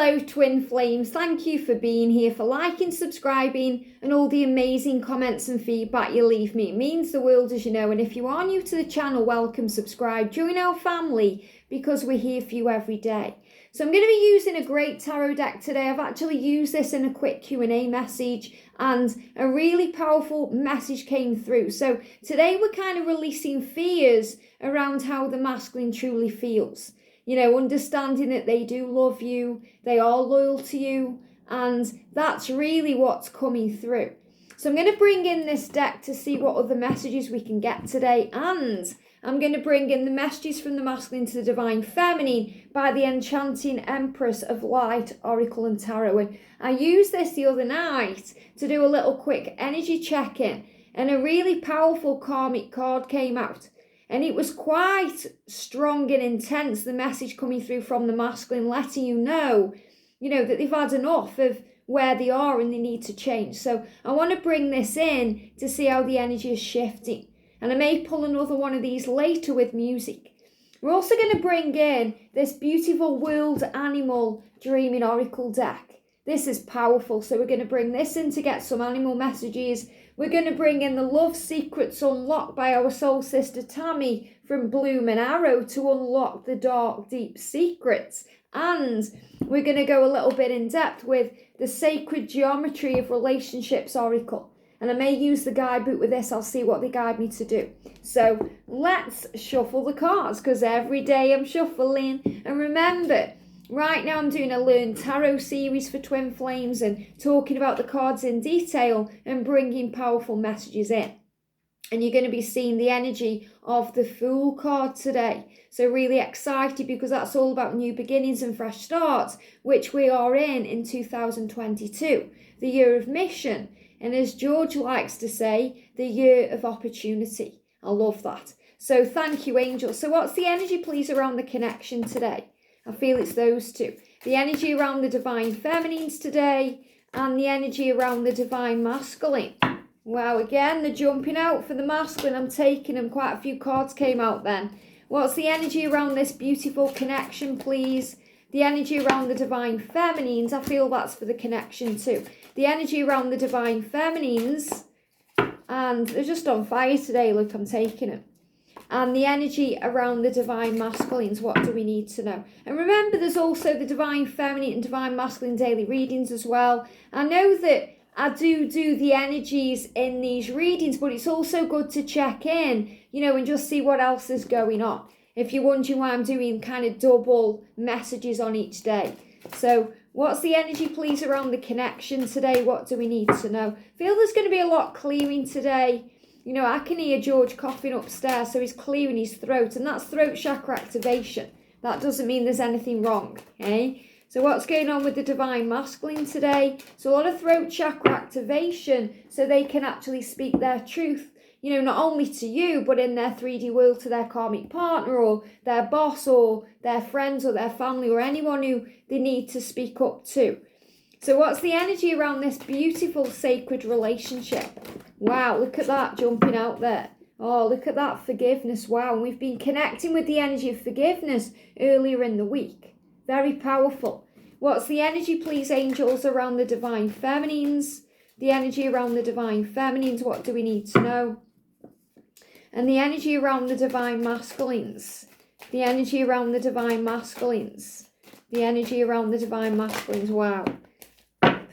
Hello twin flames, thank you for being here, for liking, subscribing and all the amazing comments and feedback you leave me. It means the world, as you know, and if you are new to the channel, welcome, subscribe, join our family because we're here for you every day. So I'm going to be using a great tarot deck today. I've actually used this in a quick Q&A message and a really powerful message came through. So today we're kind of releasing fears around how the masculine truly feels. You know, understanding that they do love you, they are loyal to you, and that's really what's coming through. So I'm going to bring in this deck to see what other messages we can get today, and I'm going to bring in the messages from the masculine to the divine feminine by the Enchanting Empress of Light, Oracle and Tarot. And I used this the other night to do a little quick energy check-in, and a really powerful Karmic card came out. And it was quite strong and intense, the message coming through from the masculine, letting you know, that they've had enough of where they are and they need to change. So I want to bring this in to see how the energy is shifting. And I may pull another one of these later with music. We're also going to bring in this beautiful World Animal Dreaming Oracle deck. This is powerful. So we're going to bring this in to get some animal messages. We're going to bring in the Love Secrets Unlocked by our soul sister Tammy from Bloom and Arrow to unlock the dark, deep secrets. And we're going to go a little bit in depth with the Sacred Geometry of Relationships Oracle. And I may use the guidebook with this. I'll see what they guide me to do. So let's shuffle the cards, because every day I'm shuffling. And remember, right now I'm doing a Learn Tarot series for Twin Flames and talking about the cards in detail and bringing powerful messages in. And you're going to be seeing the energy of the Fool card today. So really excited, because that's all about new beginnings and fresh starts, which we are in 2022, the year of mission. And as George likes to say, the year of opportunity. I love that. So thank you, angels. So what's the energy, please, around the connection today? I feel it's those two. The energy around the divine feminines today and the energy around the divine masculine. Wow, again, they're jumping out for the masculine. I'm taking them. Quite a few cards came out then. What's the energy around this beautiful connection, please? The energy around the divine feminines. I feel that's for the connection too. The energy around the divine feminines. And they're just on fire today. Look, I'm taking them. And the energy around the divine masculines, what do we need to know? And remember, there's also the divine feminine and divine masculine daily readings as well. I know that I do the energies in these readings, but it's also good to check in, and just see what else is going on. If you're wondering why I'm doing kind of double messages on each day. So what's the energy, please, around the connection today? What do we need to know? I feel there's going to be a lot clearing today. I can hear George coughing upstairs, so he's clearing his throat, and that's throat chakra activation. That doesn't mean there's anything wrong, okay? So what's going on with the divine masculine today? So a lot of throat chakra activation, so they can actually speak their truth, not only to you, but in their 3D world to their karmic partner or their boss or their friends or their family or anyone who they need to speak up to. So what's the energy around this beautiful sacred relationship? Wow, look at that jumping out there. Oh, look at that forgiveness. Wow, and we've been connecting with the energy of forgiveness earlier in the week. Very powerful. What's the energy, please, angels, around the divine feminines? The energy around the divine feminines, what do we need to know? And the energy around the divine masculines. The energy around the divine masculines. The energy around the divine masculines. Wow.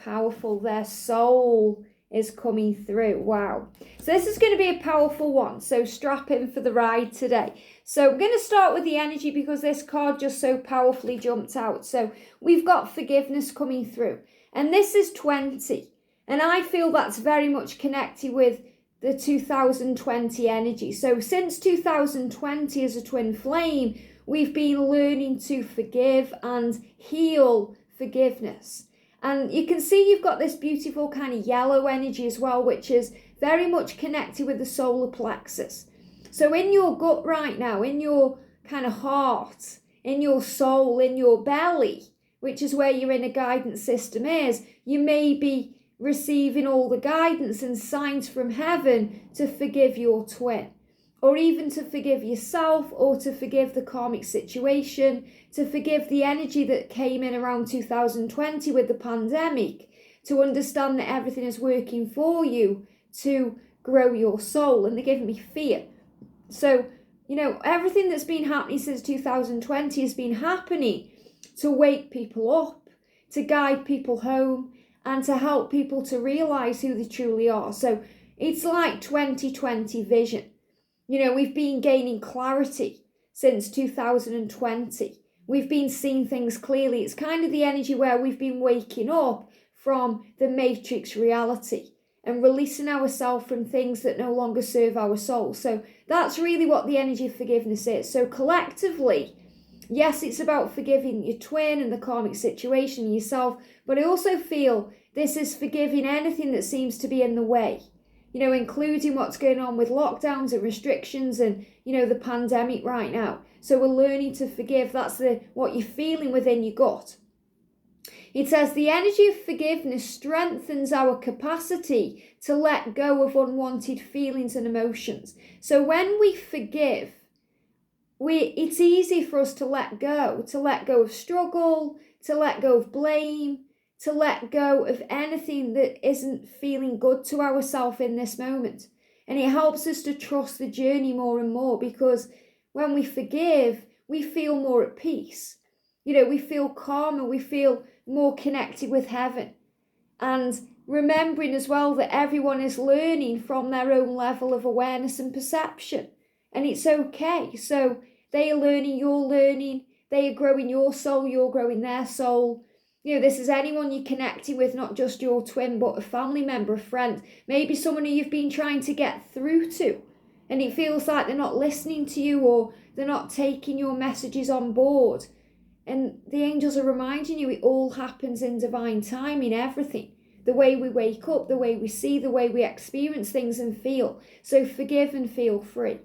Powerful. Their soul is coming through. Wow. So this is going to be a powerful one. So strap in for the ride today. So I'm going to start with the energy because this card just so powerfully jumped out. So we've got forgiveness coming through. And this is 20. And I feel that's very much connected with the 2020 energy. So since 2020 as a twin flame, we've been learning to forgive and heal forgiveness. And you can see you've got this beautiful kind of yellow energy as well, which is very much connected with the solar plexus. So in your gut right now, in your kind of heart, in your soul, in your belly, which is where your inner guidance system is, you may be receiving all the guidance and signs from heaven to forgive your twin. or even to forgive yourself, or to forgive the karmic situation, to forgive the energy that came in around 2020 with the pandemic, to understand that everything is working for you to grow your soul. And they're giving me fear. So, everything that's been happening since 2020 has been happening to wake people up, to guide people home, and to help people to realize who they truly are. So it's like 2020 vision. We've been gaining clarity since 2020. We've been seeing things clearly. It's kind of the energy where we've been waking up from the matrix reality and releasing ourselves from things that no longer serve our soul. So that's really what the energy of forgiveness is. So collectively, yes, it's about forgiving your twin and the karmic situation and yourself, but I also feel this is forgiving anything that seems to be in the way, including what's going on with lockdowns and restrictions and, the pandemic right now. So we're learning to forgive. That's what you're feeling within your gut. It says the energy of forgiveness strengthens our capacity to let go of unwanted feelings and emotions. So when we forgive, it's easy for us to let go of struggle, to let go of blame, to let go of anything that isn't feeling good to ourselves in this moment. And it helps us to trust the journey more and more, because when we forgive, we feel more at peace. We feel calmer, we feel more connected with heaven. And remembering as well that everyone is learning from their own level of awareness and perception. And it's okay. So they are learning, you're learning, they are growing your soul, you're growing their soul. This is anyone you're connecting with, not just your twin, but a family member, a friend, maybe someone who you've been trying to get through to. And it feels like they're not listening to you, or they're not taking your messages on board. And the angels are reminding you it all happens in divine time, in everything. The way we wake up, the way we see, the way we experience things and feel. So forgive and feel free.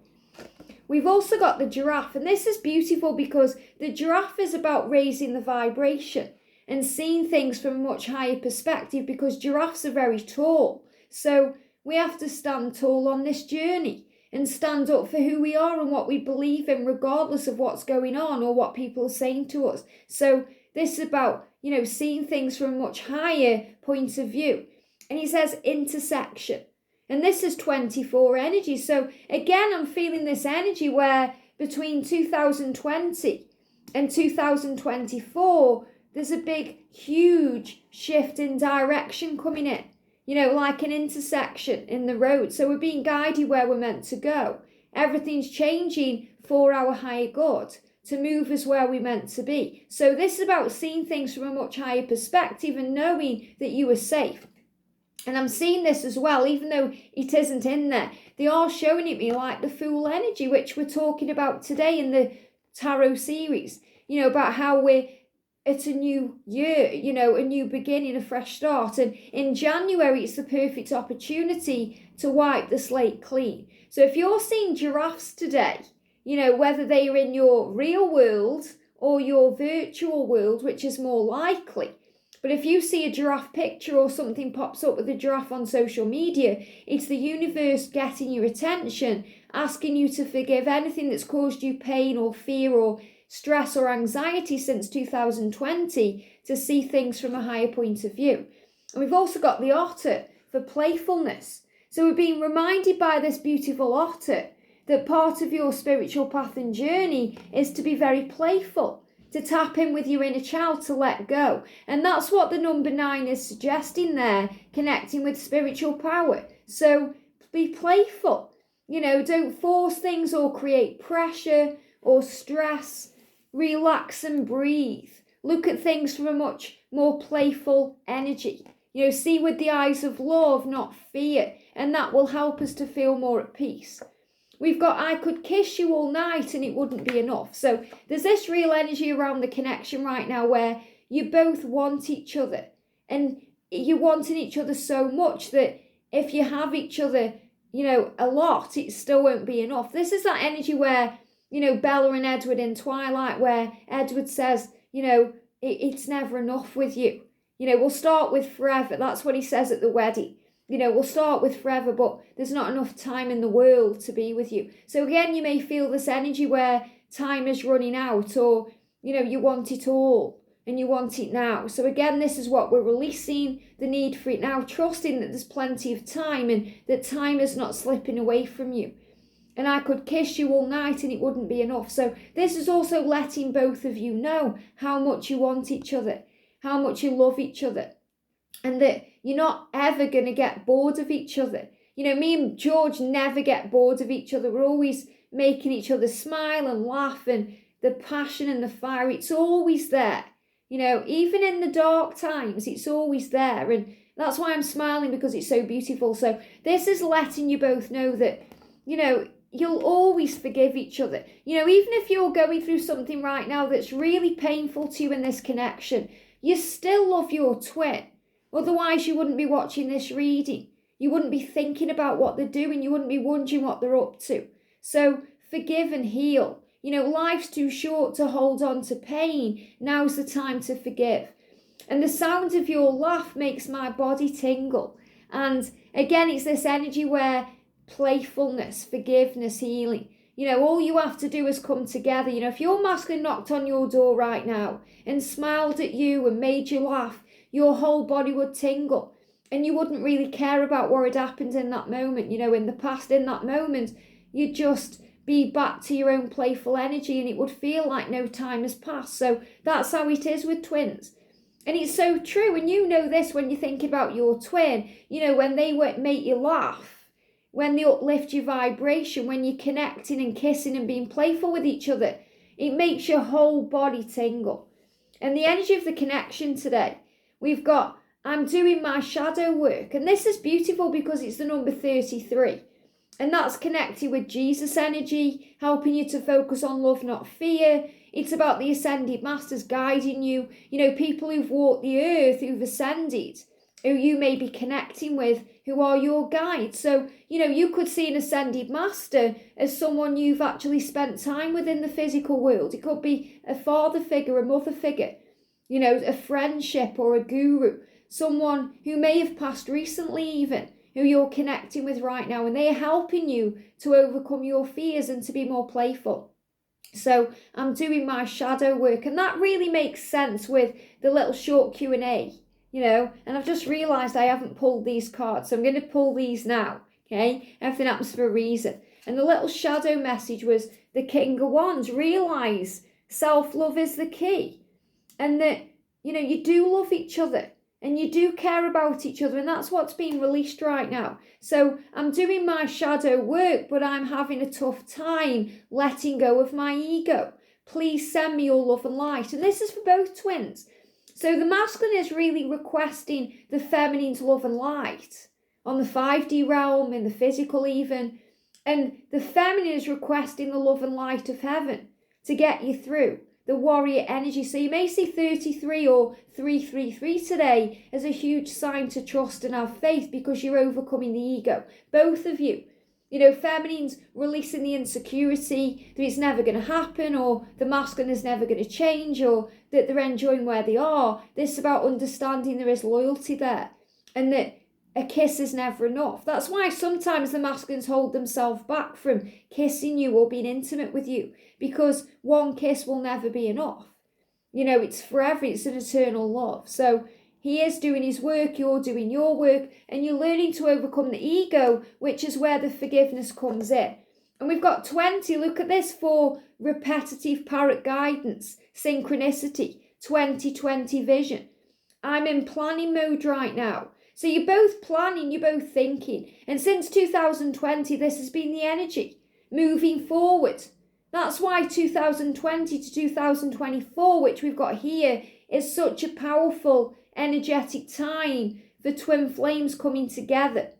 We've also got the giraffe, and this is beautiful because the giraffe is about raising the vibration and seeing things from a much higher perspective, because giraffes are very tall. So we have to stand tall on this journey and stand up for who we are and what we believe in, regardless of what's going on or what people are saying to us. So this is about, seeing things from a much higher point of view. And he says intersection. And this is 24 energy. So again, I'm feeling this energy where between 2020 and 2024, there's a big, huge shift in direction coming in. Like an intersection in the road. So we're being guided where we're meant to go. Everything's changing for our higher good, to move us where we're meant to be. So this is about seeing things from a much higher perspective and knowing that you are safe. And I'm seeing this as well, even though it isn't in there. They are showing it me like the Fool energy, which we're talking about today in the tarot series. About how we're at a new year, a new beginning, a fresh start. And in January, it's the perfect opportunity to wipe the slate clean. So if you're seeing giraffes today, whether they are in your real world or your virtual world, which is more likely. But if you see a giraffe picture or something pops up with a giraffe on social media, it's the universe getting your attention, asking you to forgive anything that's caused you pain or fear or stress or anxiety since 2020, to see things from a higher point of view. And we've also got the otter for playfulness. So we're being reminded by this beautiful otter that part of your spiritual path and journey is to be very playful, to tap in with your inner child, to let go. And that's what the number 9 is suggesting there, connecting with spiritual power. So be playful. Don't force things or create pressure or stress. Relax and breathe. Look at things from a much more playful energy. See with the eyes of love, not fear. And that will help us to feel more at peace. We've got I could kiss you all night and it wouldn't be enough. So there's this real energy around the connection right now where you both want each other. And you're wanting each other so much that if you have each other, a lot, it still won't be enough. This is that energy where, Bella and Edward in Twilight, where Edward says, it's never enough with you. We'll start with forever. That's what he says at the wedding. we'll start with forever, but there's not enough time in the world to be with you. So again, you may feel this energy where time is running out, or, you want it all and you want it now. So again, this is what we're releasing, the need for it now, trusting that there's plenty of time and that time is not slipping away from you. And I could kiss you all night and it wouldn't be enough. So this is also letting both of you know how much you want each other, how much you love each other, and that you're not ever going to get bored of each other. Me and George never get bored of each other. We're always making each other smile and laugh, and the passion and the fire, it's always there. Even in the dark times, it's always there. And that's why I'm smiling, because it's so beautiful. So this is letting you both know that, you'll always forgive each other. Even if you're going through something right now that's really painful to you in this connection, you still love your twin. Otherwise, you wouldn't be watching this reading. You wouldn't be thinking about what they're doing. You wouldn't be wondering what they're up to. So forgive and heal. Life's too short to hold on to pain. Now's the time to forgive. And the sound of your laugh makes my body tingle. And again, it's this energy where playfulness, forgiveness, healing. All you have to do is come together. If your masculine knocked on your door right now and smiled at you and made you laugh, your whole body would tingle. And you wouldn't really care about what had happened in that moment. In the past, in that moment, you'd just be back to your own playful energy, and it would feel like no time has passed. So that's how it is with twins. And it's so true. And this when you think about your twin, when they make you laugh, when they uplift your vibration, when you're connecting and kissing and being playful with each other, it makes your whole body tingle. And the energy of the connection today, we've got, I'm doing my shadow work. And this is beautiful because it's the number 33. And that's connected with Jesus energy, helping you to focus on love, not fear. It's about the ascended masters guiding you. People who've walked the earth, who've ascended, who you may be connecting with, who are your guides. So, you could see an ascended master as someone you've actually spent time with in the physical world. It could be a father figure, a mother figure, a friendship or a guru, someone who may have passed recently even, who you're connecting with right now, and they are helping you to overcome your fears and to be more playful. So I'm doing my shadow work, and that really makes sense with the little short Q&A, and I've just realised I haven't pulled these cards, so I'm going to pull these now, okay? Everything happens for a reason. And the little shadow message was the King of Wands. Realise self-love is the key, and that, you do love each other. And you do care about each other, and that's what's being released right now. So I'm doing my shadow work, but I'm having a tough time letting go of my ego. Please send me your love and light. And this is for both twins. So the masculine is really requesting the feminine's love and light on the 5D realm, in the physical even. And the feminine is requesting the love and light of heaven to get you through. The warrior energy. So you may see 33 or 333 today as a huge sign to trust and have faith, because you're overcoming the ego. Both of you. Feminine's releasing the insecurity that it's never going to happen, or the masculine is never going to change, or that they're enjoying where they are. This is about understanding there is loyalty there, and that a kiss is never enough. That's why sometimes the masculines hold themselves back from kissing you or being intimate with you, because one kiss will never be enough. It's forever, it's an eternal love. So he is doing his work, you're doing your work, and you're learning to overcome the ego, which is where the forgiveness comes in. And we've got 20, look at this, for repetitive parrot guidance, synchronicity, 2020 vision. I'm in planning mode right now. So you're both planning, you're both thinking. And since 2020, this has been the energy, moving forward. That's why 2020 to 2024, which we've got here, is such a powerful, energetic time for twin flames coming together.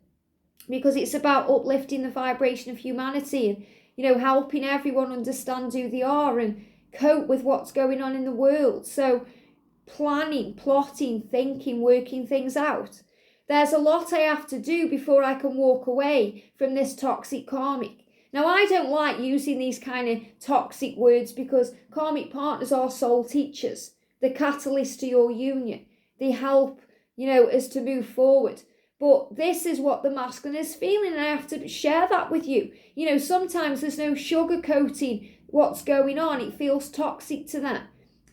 Because it's about uplifting the vibration of humanity and, helping everyone understand who they are and cope with what's going on in the world. So planning, plotting, thinking, working things out. There's a lot I have to do before I can walk away from this toxic karmic. Now, I don't like using these kind of toxic words, because karmic partners are soul teachers, the catalyst to your union. They help, us to move forward. But this is what the masculine is feeling, and I have to share that with you. Sometimes there's no sugarcoating what's going on. It feels toxic to them.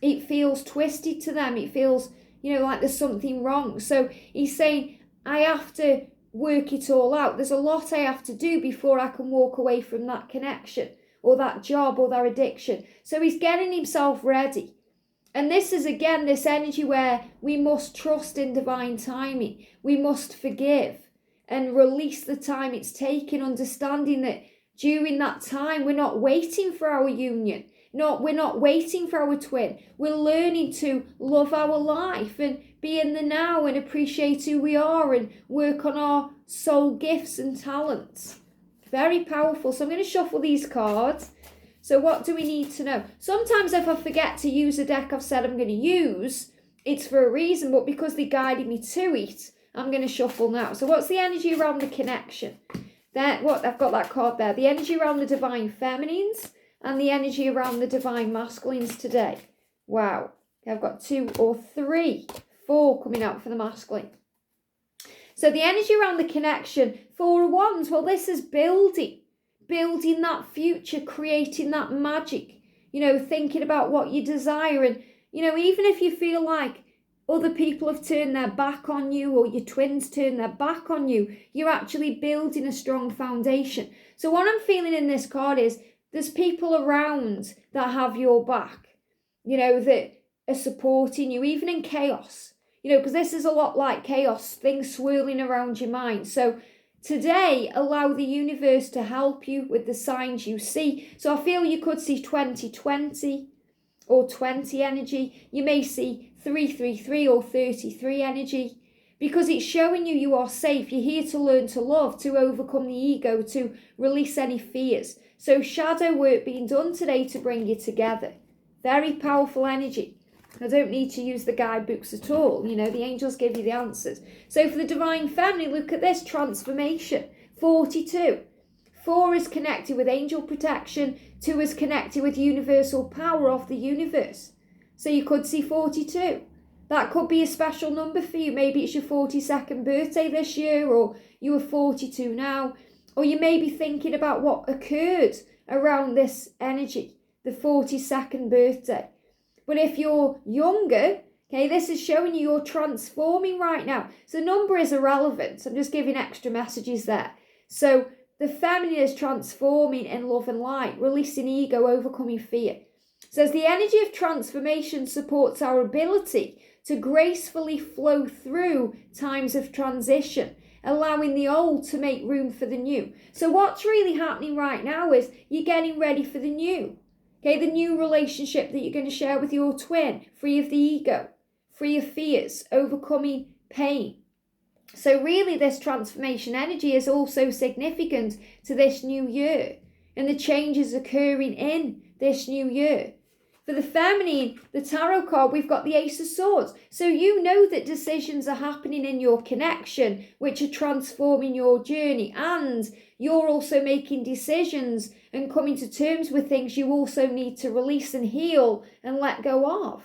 It feels twisted to them. It feels, like there's something wrong. So he's saying, I have to work it all out. There's a lot I have to do before I can walk away from that connection or that job or that addiction. So he's getting himself ready. And this is, again, this energy where we must trust in divine timing. We must forgive and release the time it's taking, understanding that during that time, we're not waiting for our union. We're not waiting for our twin. We're learning to love our life and be in the now and appreciate who we are and work on our soul gifts and talents. Very powerful. So I'm going to shuffle these cards. So what do we need to know? Sometimes if I forget to use a deck I've said I'm going to use, it's for a reason, but because they guided me to it, I'm going to shuffle now. So what's the energy around the connection? I've got that card there. The energy around the divine feminines and the energy around the divine masculines today. Wow. I've got 2 or 3, 4 coming out for the masculine. So the energy around the connection, 4 of Wands, well, this is building that future, creating that magic, thinking about what you desire. And, even if you feel like other people have turned their back on you or your twins turn their back on you, you're actually building a strong foundation. So what I'm feeling in this card is there's people around that have your back, that are supporting you, even in chaos, because this is a lot like chaos, things swirling around your mind. So today, allow the universe to help you with the signs you see. So I feel you could see 2020 or 20 energy. You may see 333 or 33 energy, because it's showing you are safe. You're here to learn to love, to overcome the ego, to release any fears. So shadow work being done today to bring you together. Very powerful energy. I don't need to use the guidebooks at all. The angels give you the answers. So for the divine feminine, look at this transformation. 42. 4 is connected with angel protection. 2 is connected with universal power of the universe. So you could see 42. That could be a special number for you. Maybe it's your 42nd birthday this year, or you are 42 now. Or you may be thinking about what occurred around this energy, the 42nd birthday. But if you're younger, okay, this is showing you're transforming right now. So number is irrelevant. I'm just giving extra messages there. So the feminine is transforming in love and light, releasing ego, overcoming fear. So as the energy of transformation supports our ability to gracefully flow through times of transition, allowing the old to make room for the new. So what's really happening right now is you're getting ready for the new. Okay, the new relationship that you're going to share with your twin, free of the ego, free of fears, overcoming pain. So really this transformation energy is also significant to this new year and the changes occurring in this new year. For the feminine, the tarot card, we've got the Ace of Swords. So you know that decisions are happening in your connection, which are transforming your journey. And you're also making decisions and coming to terms with things you also need to release and heal and let go of.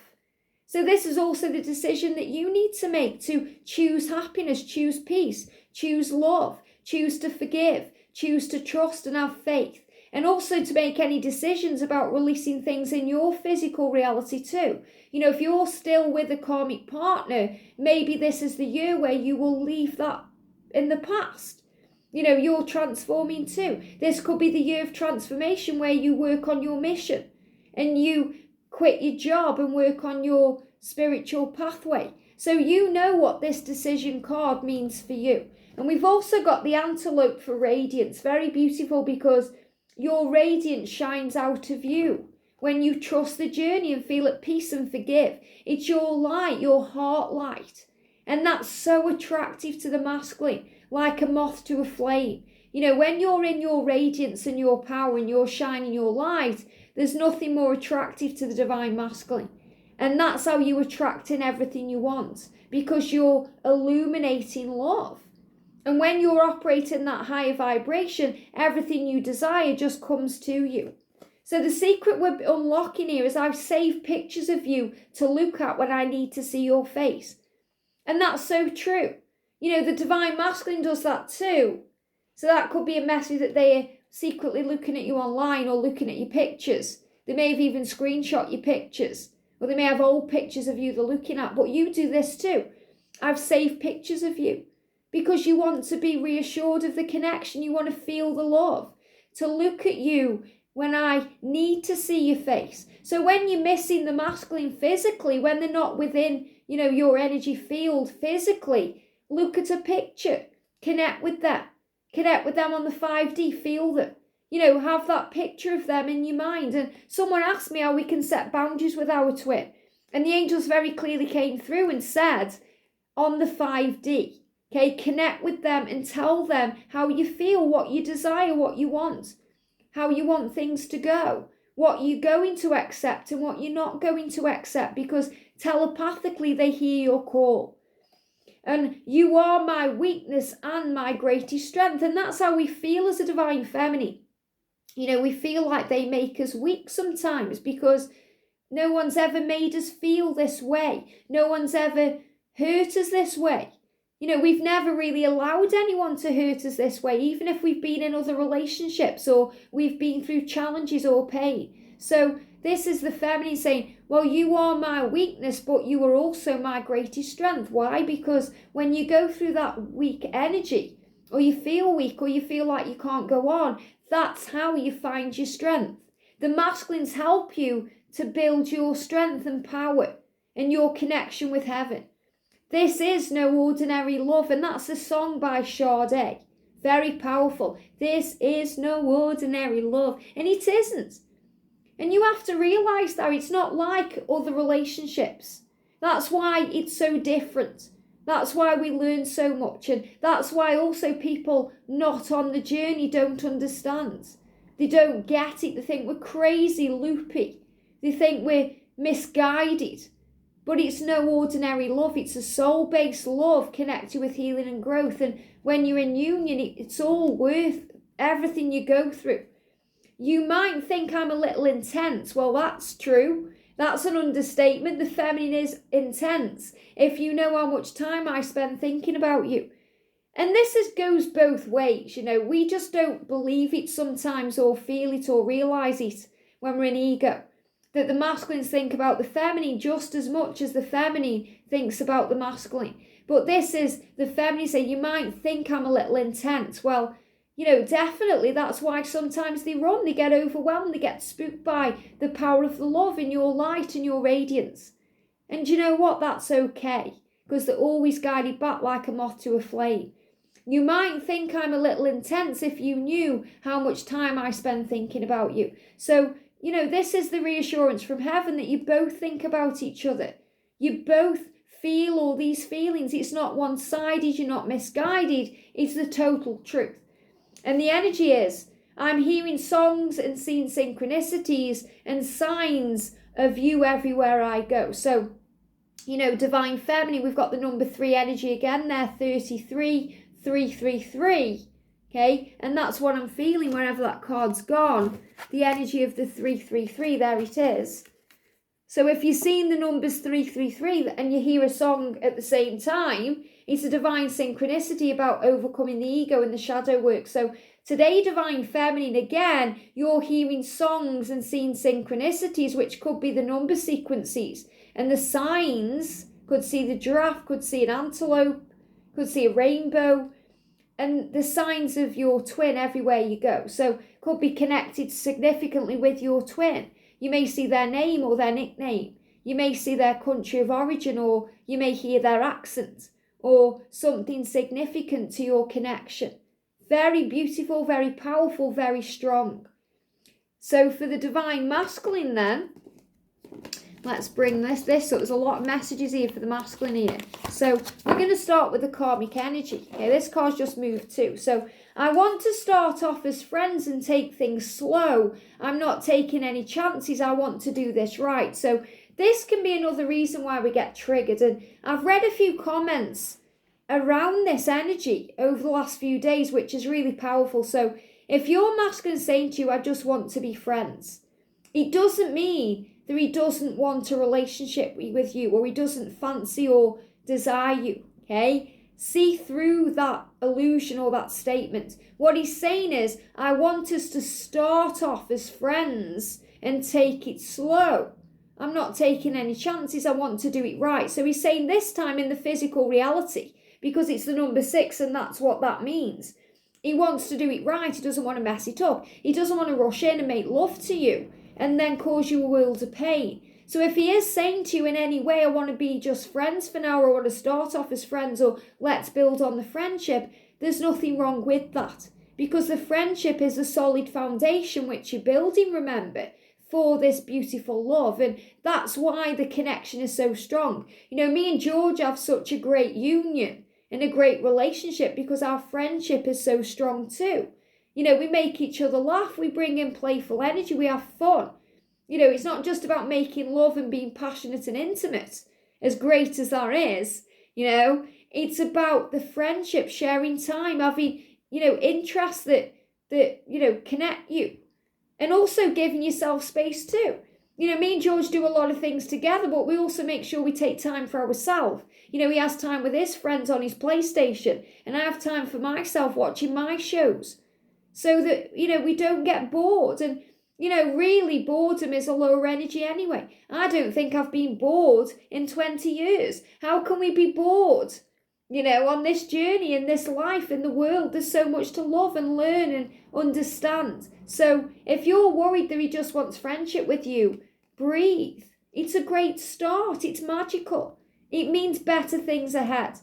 So this is also the decision that you need to make to choose happiness, choose peace, choose love, choose to forgive, choose to trust and have faith. And also to make any decisions about releasing things in your physical reality too. If you're still with a karmic partner, maybe this is the year where you will leave that in the past. You're transforming too. This could be the year of transformation where you work on your mission and you quit your job and work on your spiritual pathway. So you know what this decision card means for you. And we've also got the antelope for radiance. Very beautiful, because your radiance shines out of you when you trust the journey and feel at peace and forgive. It's your light, your heart light. And that's so attractive to the masculine, like a moth to a flame. When you're in your radiance and your power and you're shining your light, there's nothing more attractive to the divine masculine. And that's how you attract in everything you want, because you're illuminating love. And when you're operating that higher vibration, everything you desire just comes to you. So the secret we're unlocking here is I've saved pictures of you to look at when I need to see your face. And that's so true. The divine masculine does that too. So that could be a message that they're secretly looking at you online or looking at your pictures. They may have even screenshot your pictures, or they may have old pictures of you they're looking at. But you do this too. I've saved pictures of you because you want to be reassured of the connection. You want to feel the love, to look at you when I need to see your face. So when you're missing the masculine physically, when they're not within, your energy field physically, look at a picture, connect with them on the 5D, feel them, have that picture of them in your mind. And someone asked me how we can set boundaries with our twin. And the angels very clearly came through and said, on the 5D, okay, connect with them and tell them how you feel, what you desire, what you want, how you want things to go, what you're going to accept and what you're not going to accept, because telepathically they hear your call. And you are my weakness and my greatest strength. And that's how we feel as a divine feminine. We feel like they make us weak sometimes because no one's ever made us feel this way. No one's ever hurt us this way. We've never really allowed anyone to hurt us this way, even if we've been in other relationships or we've been through challenges or pain. So this is the feminine saying, well, you are my weakness, but you are also my greatest strength. Why? Because when you go through that weak energy, or you feel weak, or you feel like you can't go on, that's how you find your strength. The masculines help you to build your strength and power and your connection with heaven. This is no ordinary love, and that's a song by Sade. Very powerful. This is no ordinary love, and it isn't. And you have to realise that it's not like other relationships. That's why it's so different. That's why we learn so much, and that's why also people not on the journey don't understand. They don't get it. They think we're crazy, loopy. They think we're misguided. But it's no ordinary love. It's a soul-based love connected with healing and growth. And when you're in union, it's all worth everything you go through. You might think I'm a little intense. Well, that's true. That's an understatement. The feminine is intense. If you know how much time I spend thinking about you. And this goes both ways. We just don't believe it sometimes or feel it or realise it when we're in ego. That the masculines think about the feminine just as much as the feminine thinks about the masculine. But this is the feminine say, you might think I'm a little intense. Well, definitely that's why sometimes they run, they get overwhelmed, they get spooked by the power of the love in your light and your radiance. And you know what? That's okay, because they're always guided back like a moth to a flame. You might think I'm a little intense if you knew how much time I spend thinking about you. So, this is the reassurance from heaven that you both think about each other. You both feel all these feelings. It's not one-sided, you're not misguided. It's the total truth. And the energy is, I'm hearing songs and seeing synchronicities and signs of you everywhere I go. So, divine feminine, we've got the number 3 energy again there, 33, 333. Okay, and that's what I'm feeling wherever that card's gone. The energy of the 333, there it is. So if you're seeing the numbers 333 and you hear a song at the same time, it's a divine synchronicity about overcoming the ego and the shadow work. So today, divine feminine, again, you're hearing songs and seeing synchronicities, which could be the number sequences. And the signs, could see the giraffe, could see an antelope, could see a rainbow. And the signs of your twin everywhere you go. So could be connected significantly with your twin. You may see their name or their nickname. You may see their country of origin, or you may hear their accent or something significant to your connection. Very beautiful, very powerful, very strong. So for the divine masculine then, let's bring this. So there's a lot of messages here for the masculine here. So we're going to start with the karmic energy. Okay, this card's just moved too. So I want to start off as friends and take things slow. I'm not taking any chances. I want to do this right. So this can be another reason why we get triggered. And I've read a few comments around this energy over the last few days, which is really powerful. So if your masculine is saying to you, I just want to be friends, it doesn't mean that he doesn't want a relationship with you, or he doesn't fancy or desire you, okay? see through that illusion or that statement. What he's saying is, I want us to start off as friends and take it slow. I'm not taking any chances. I want to do it right. So he's saying this time in the physical reality, because it's the number 6 and that's what that means. He wants to do it right. He doesn't want to mess it up. He doesn't want to rush in and make love to you and then cause you a world of pain. So if he is saying to you in any way, I want to be just friends for now, or I want to start off as friends, or let's build on the friendship, there's nothing wrong with that. Because the friendship is a solid foundation which you're building, remember, for this beautiful love. And that's why the connection is so strong. You know, me and George have such a great union and a great relationship because our friendship is so strong too. You know, we make each other laugh, we bring in playful energy, we have fun. You know, it's not just about making love and being passionate and intimate, as great as that is, you know. It's about the friendship, sharing time, having, you know, interests that you know, connect you. And also giving yourself space too. You know, me and George do a lot of things together, but we also make sure we take time for ourselves. You know, he has time with his friends on his PlayStation, and I have time for myself watching my shows. So that, you know, we don't get bored. And, you know, really boredom is a lower energy anyway. I don't think I've been bored in 20 years. How can we be bored? You know, on this journey, in this life, in the world, there's so much to love and learn and understand. So if you're worried that he just wants friendship with you, breathe. It's a great start. It's magical. It means better things ahead.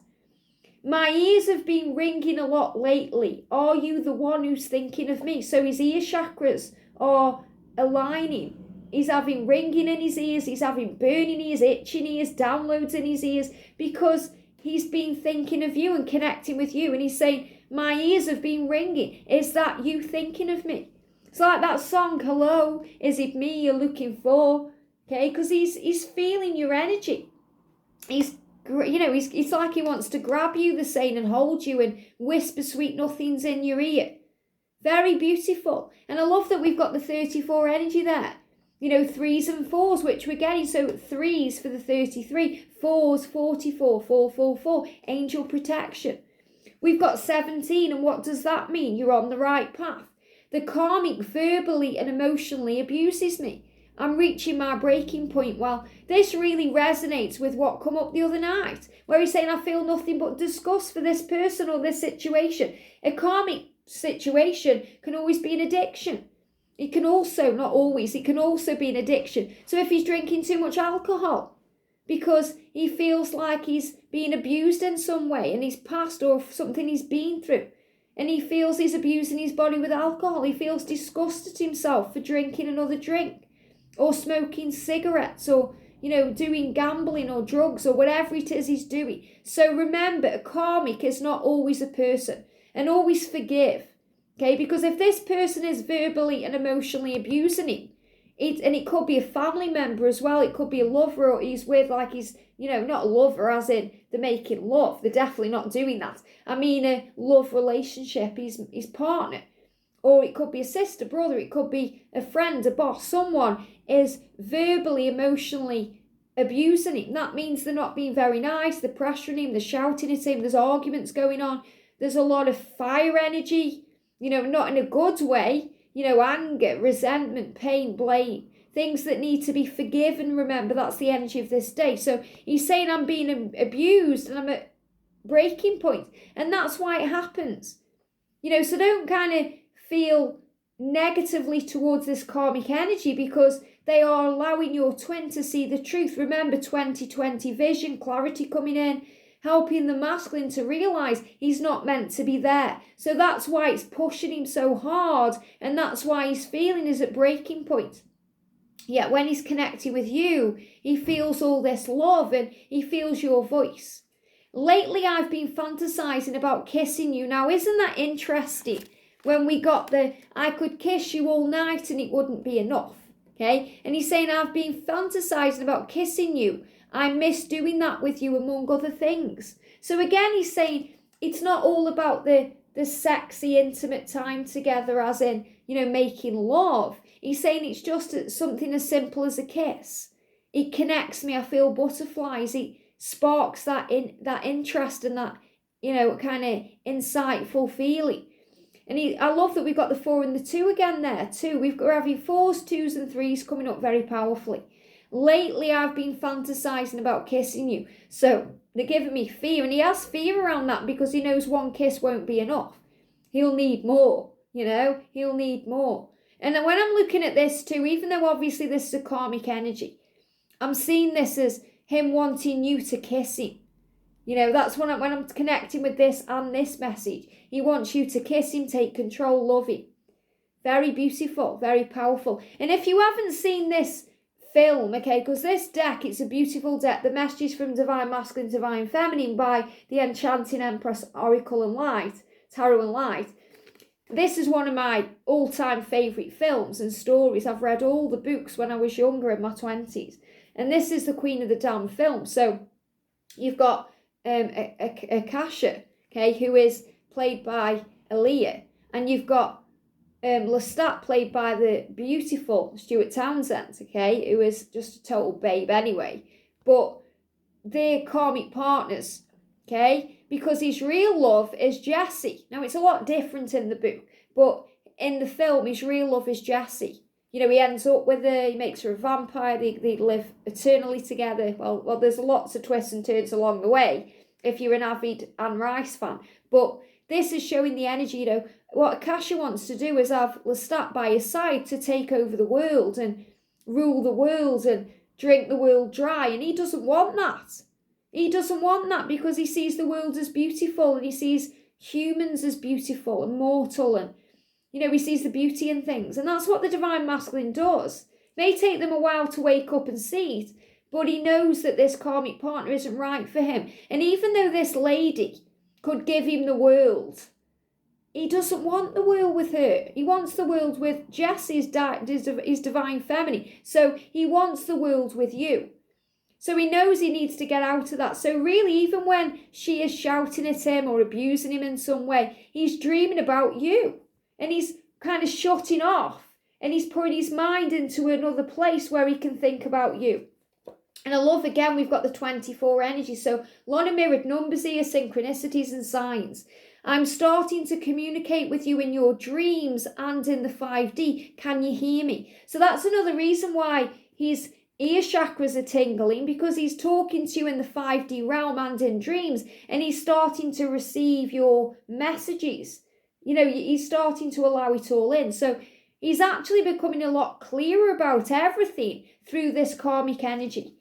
My ears have been ringing a lot lately. Are you the one who's thinking of me? So his ear chakras are aligning. He's having ringing in his ears. He's having burning ears, itching ears, downloads in his ears, because he's been thinking of you and connecting with you. And he's saying, my ears have been ringing. Is that you thinking of me? It's like that song, Hello, is it me you're looking for? Okay, because he's feeling your energy. He's, you know, it's like he wants to grab you, the saying, and hold you and whisper sweet nothings in your ear. Very beautiful. And I love that we've got the 34 energy there. You know, 3s and 4s, which we're getting. So 3s for the 33, 4s, 44, 444, angel protection. We've got 17, and what does that mean? You're on the right path. The karmic verbally and emotionally abuses me. I'm reaching my breaking point. Well, this really resonates with what come up the other night, where he's saying, I feel nothing but disgust for this person or this situation. A karmic situation can always be an addiction. It can also, not always, it can also be an addiction. So if he's drinking too much alcohol because he feels like he's being abused in some way in his past or something he's been through, and he feels he's abusing his body with alcohol, he feels disgusted himself for drinking another drink or smoking cigarettes or, you know, doing gambling or drugs or whatever it is he's doing. So remember, a karmic is not always a person, and always forgive. Okay, because if this person is verbally and emotionally abusing him, and it could be a family member as well, it could be a lover, or he's with, like, he's, you know, not a lover as in they're making love, they're definitely not doing that. I mean a love relationship, his partner. Or it could be a sister, brother, it could be a friend, a boss, someone is verbally, emotionally abusing him. That means they're not being very nice, they're pressuring him, they're shouting at him, there's arguments going on, there's a lot of fire energy, you know, not in a good way, you know, anger, resentment, pain, blame, things that need to be forgiven. Remember, that's the energy of this day. So he's saying, I'm being abused and I'm at breaking point. And that's why it happens. You know, so don't kind of feel negatively towards this karmic energy, because they are allowing your twin to see the truth. Remember, 2020 vision, clarity coming in, helping the masculine to realise he's not meant to be there. So that's why it's pushing him so hard, and that's why he's feeling is at breaking point. Yet when he's connecting with you, he feels all this love and he feels your voice. Lately, I've been fantasizing about kissing you. Now, isn't that interesting? When we got the, I could kiss you all night and it wouldn't be enough. Okay? And he's saying, I've been fantasizing about kissing you. I miss doing that with you, among other things. So again, he's saying it's not all about the sexy, intimate time together, as in, you know, making love. He's saying it's just something as simple as a kiss. It connects me. I feel butterflies. It sparks that interest and that kind of insightful feeling. And I love that we've got the 4 and the 2 again there too. We're having 4s, 2s and 3s coming up very powerfully. Lately, I've been fantasizing about kissing you. So they're giving me fear. And he has fear around that because he knows one kiss won't be enough. He'll need more, he'll need more. And then when I'm looking at this too, even though obviously this is a karmic energy, I'm seeing this as him wanting you to kiss him. That's when I'm connecting with this and this message. He wants you to kiss him, take control, love him. Very beautiful, very powerful. And if you haven't seen this film, because this deck, it's a beautiful deck. The messages from Divine Masculine, Divine Feminine by the Enchanting, Empress, Oracle and Light, Tarot and Light. This is one of my all-time favourite films and stories. I've read all the books when I was younger in my 20s. And this is the Queen of the Damn film. So you've got Akasha, who is played by Aaliyah, and you've got Lestat, played by the beautiful Stuart Townsend, who is just a total babe anyway. But they're karmic partners, because his real love is Jessie. Now, it's a lot different in the book, but in the film, his real love is Jessie. He ends up with her, he makes her a vampire, they live eternally together. Well, there's lots of twists and turns along the way, if you're an avid Anne Rice fan. But this is showing the energy, what Akasha wants to do is have Lestat by his side to take over the world and rule the world and drink the world dry. And he doesn't want that. He doesn't want that because he sees the world as beautiful and he sees humans as beautiful and mortal, and he sees the beauty in things. And that's what the Divine Masculine does. It may take them a while to wake up and see it, but he knows that this karmic partner isn't right for him. And even though this lady could give him the world, he doesn't want the world with her. He wants the world with Jessie's his Divine Feminine. So he wants the world with you. So he knows he needs to get out of that. So really, even when she is shouting at him or abusing him in some way, he's dreaming about you. And he's kind of shutting off. And he's putting his mind into another place where he can think about you. And I love, again, we've got the 24 energy. So a lot of mirrored numbers here, synchronicities and signs. I'm starting to communicate with you in your dreams and in the 5D. Can you hear me? So that's another reason why his ear chakras are tingling, because he's talking to you in the 5D realm and in dreams. And he's starting to receive your messages. He's starting to allow it all in. So he's actually becoming a lot clearer about everything through this karmic energy.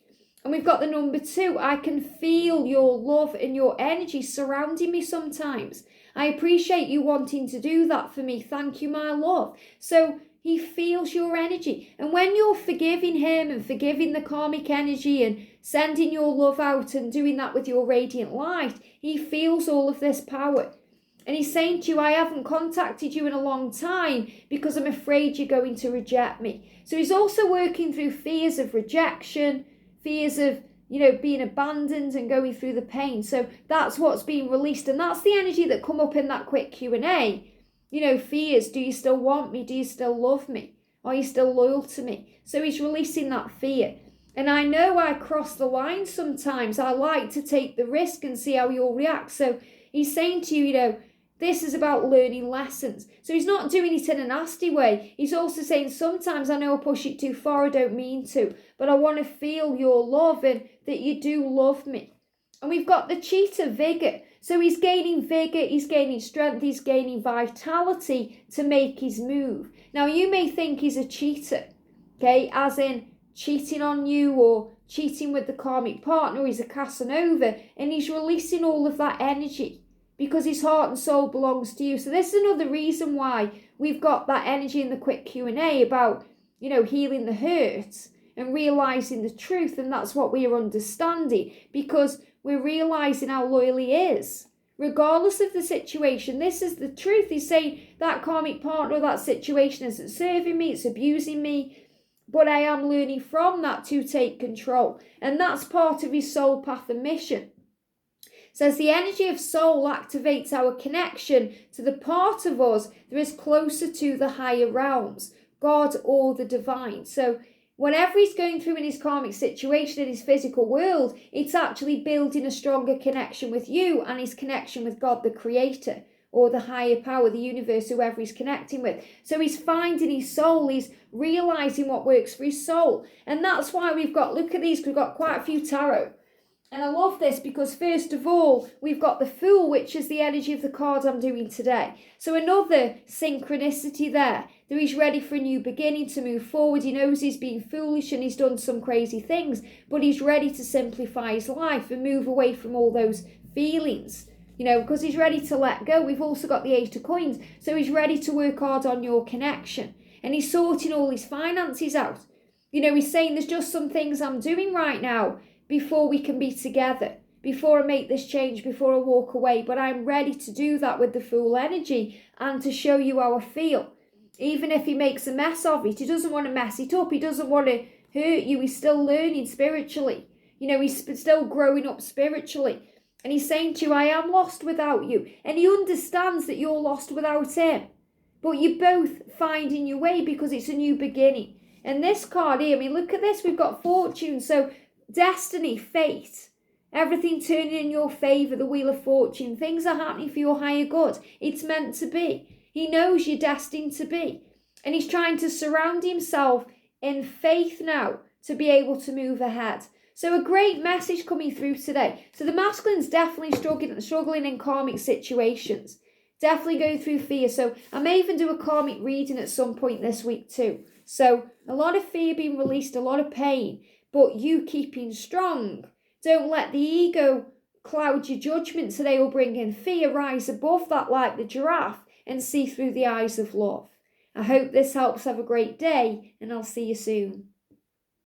And we've got the number 2. I can feel your love and your energy surrounding me sometimes. I appreciate you wanting to do that for me. Thank you, my love. So he feels your energy. And when you're forgiving him and forgiving the karmic energy and sending your love out and doing that with your radiant light, he feels all of this power. And he's saying to you, I haven't contacted you in a long time because I'm afraid you're going to reject me. So he's also working through fears of rejection, fears of, being abandoned and going through the pain. So that's what's being released. And that's the energy that come up in that quick Q&A. Fears. Do you still want me? Do you still love me? Are you still loyal to me? So he's releasing that fear. And I know I cross the line sometimes. I like to take the risk and see how you'll react. So he's saying to you, this is about learning lessons. So he's not doing it in a nasty way. He's also saying, sometimes I know I push it too far, I don't mean to, but I want to feel your love and that you do love me. And we've got the cheetah, vigor. So he's gaining vigor, he's gaining strength, he's gaining vitality to make his move. Now you may think he's a cheater, as in cheating on you or cheating with the karmic partner. He's a Casanova, and he's releasing all of that energy, because his heart and soul belongs to you. So this is another reason why we've got that energy in the quick Q&A about, healing the hurt and realising the truth. And that's what we are understanding, because we're realising how loyal he is. Regardless of the situation, this is the truth. He's saying that karmic partner or that situation isn't serving me, it's abusing me, but I am learning from that to take control. And that's part of his soul path and mission. Says the energy of soul activates our connection to the part of us that is closer to the higher realms, God or the divine. So Whatever he's going through in his karmic situation in his physical world, it's actually building a stronger connection with you and his connection with God, the creator, or the higher power, the universe, whoever he's connecting with. So he's finding his soul, he's realizing what works for his soul. And that's why we've got, look at these, we've got quite a few tarot. And I love this because first of all, we've got the Fool, which is the energy of the card I'm doing today. So another synchronicity there. That he's ready for a new beginning, to move forward. He knows he's been foolish and he's done some crazy things, but he's ready to simplify his life and move away from all those feelings. You know, because he's ready to let go. We've also got the 8 of Coins. So he's ready to work hard on your connection. And he's sorting all his finances out. You know, he's saying there's just some things I'm doing right now before we can be together, before I make this change, before I walk away. But I'm ready to do that with the Fool energy and to show you how I feel. Even if he makes a mess of it, he doesn't want to mess it up. He doesn't want to hurt you. He's still learning spiritually. You know, he's still growing up spiritually. And he's saying to you, I am lost without you. And he understands that you're lost without him. But you're both finding your way because it's a new beginning. And this card here, I mean, look at this. We've got fortune. So destiny, fate, everything turning in your favour, the wheel of fortune. Things are happening for your higher good. It's meant to be. He knows you're destined to be. And he's trying to surround himself in faith now to be able to move ahead. So a great message coming through today. So the masculine's definitely struggling in karmic situations. Definitely going through fear. So I may even do a karmic reading at some point this week too. So a lot of fear being released, a lot of pain, but you keeping strong. Don't let the ego cloud your judgment today or bring in fear. Rise above that like the giraffe and see through the eyes of love. I hope this helps. Have a great day and I'll see you soon.